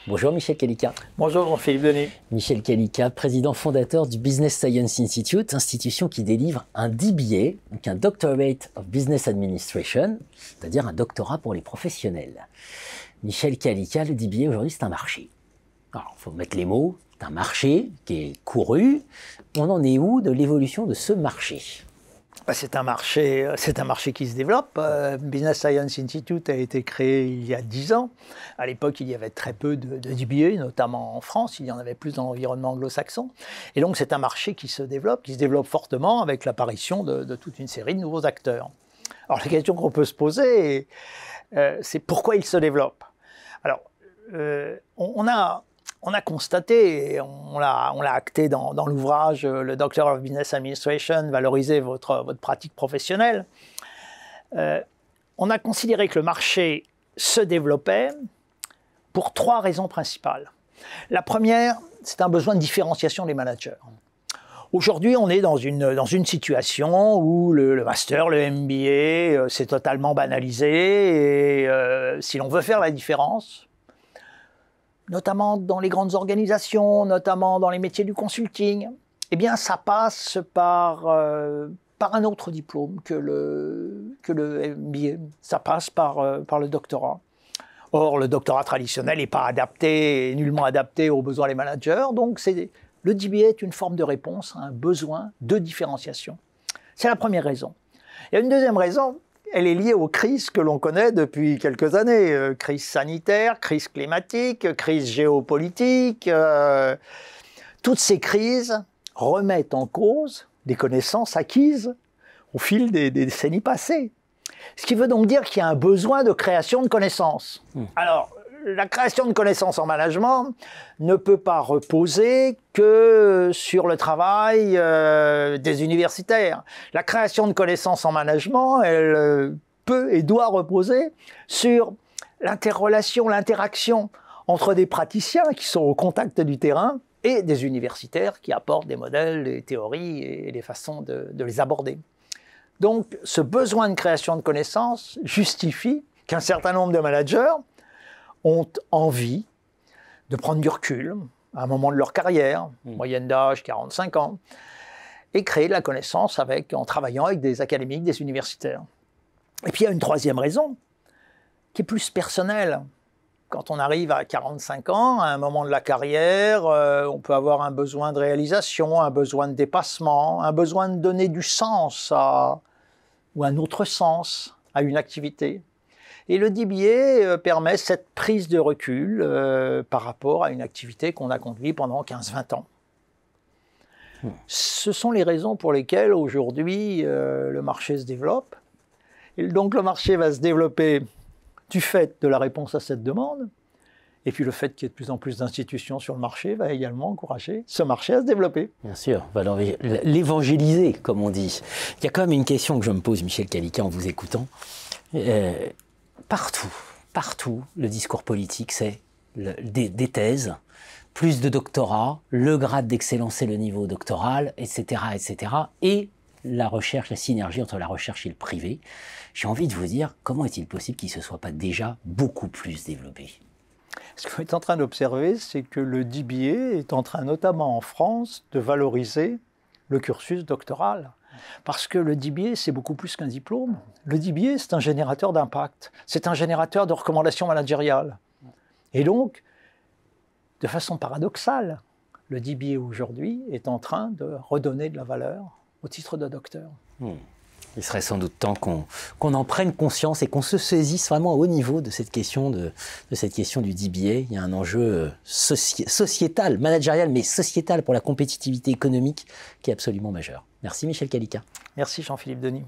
Bonjour Michel Calica. Bonjour Jean-Philippe Denis. Michel Calica, président fondateur du Business Science Institute, institution qui délivre un DBA, donc un Doctorate of Business Administration, c'est-à-dire un doctorat pour les professionnels. Michel Calica, le DBA aujourd'hui c'est un marché. Alors il faut mettre les mots, c'est un marché qui est couru. On en est où de l'évolution de ce marché ? C'est un marché qui se développe. Business Science Institute a été créé il y a 10 ans. À l'époque, il y avait très peu de DBA, notamment en France. Il y en avait plus dans l'environnement anglo-saxon. Et donc, c'est un marché qui se développe fortement avec l'apparition de toute une série de nouveaux acteurs. Alors, la question qu'on peut se poser, c'est pourquoi il se développe. Alors, on a constaté, on l'a acté dans l'ouvrage le Doctor of Business Administration, valoriser votre pratique professionnelle. On a considéré que le marché se développait pour 3 raisons principales. La première, c'est un besoin de différenciation des managers. Aujourd'hui, on est dans une situation où le master, le MBA, c'est totalement banalisé et si l'on veut faire la différence, notamment dans les grandes organisations, notamment dans les métiers du consulting, eh bien, ça passe par un autre diplôme que le MBA. Ça passe par le doctorat. Or, le doctorat traditionnel n'est pas adapté, nullement adapté aux besoins des managers. Donc, le DBA est une forme de réponse à un besoin de différenciation. C'est la première raison. Il y a une deuxième raison. Elle est liée aux crises que l'on connaît depuis quelques années. Crise sanitaire, crise climatique, crise géopolitique. Toutes ces crises remettent en cause des connaissances acquises au fil des décennies passées. Ce qui veut donc dire qu'il y a un besoin de création de connaissances. Alors, la création de connaissances en management ne peut pas reposer que sur le travail des universitaires. La création de connaissances en management, elle peut et doit reposer sur l'interrelation, l'interaction entre des praticiens qui sont au contact du terrain et des universitaires qui apportent des modèles, des théories et des façons de les aborder. Donc, ce besoin de création de connaissances justifie qu'un certain nombre de managers ont envie de prendre du recul à un moment de leur carrière, moyenne d'âge 45 ans, et créer de la connaissance en travaillant avec des académiques, des universitaires. Et puis il y a une troisième raison, qui est plus personnelle. Quand on arrive à 45 ans, à un moment de la carrière, on peut avoir un besoin de réalisation, un besoin de dépassement, un besoin de donner du sens ou un autre sens à une activité. Et le DBA permet cette prise de recul par rapport à une activité qu'on a conduite pendant 15-20 ans. Ce sont les raisons pour lesquelles aujourd'hui le marché se développe. Et donc le marché va se développer du fait de la réponse à cette demande. Et puis le fait qu'il y ait de plus en plus d'institutions sur le marché va également encourager ce marché à se développer. Bien sûr, on va l'évangéliser, comme on dit. Il y a quand même une question que je me pose, Michel Calica, en vous écoutant. Partout, le discours politique, c'est des thèses, plus de doctorats, le grade d'excellence et le niveau doctoral, etc., etc., et la recherche, la synergie entre la recherche et le privé. J'ai envie de vous dire, comment est-il possible qu'il ne se soit pas déjà beaucoup plus développé ? Ce qu'on est en train d'observer, c'est que le DBA est en train, notamment en France, de valoriser le cursus doctoral. Parce que le DBA, c'est beaucoup plus qu'un diplôme. Le DBA, c'est un générateur d'impact. C'est un générateur de recommandations managériales. Et donc, de façon paradoxale, le DBA aujourd'hui est en train de redonner de la valeur au titre de docteur. Il serait sans doute temps qu'on en prenne conscience et qu'on se saisisse vraiment au haut niveau de cette question de cette question du DBA. Il y a un enjeu sociétal, managérial, mais sociétal pour la compétitivité économique qui est absolument majeur. Merci Michel Calica. Merci Jean-Philippe Denis.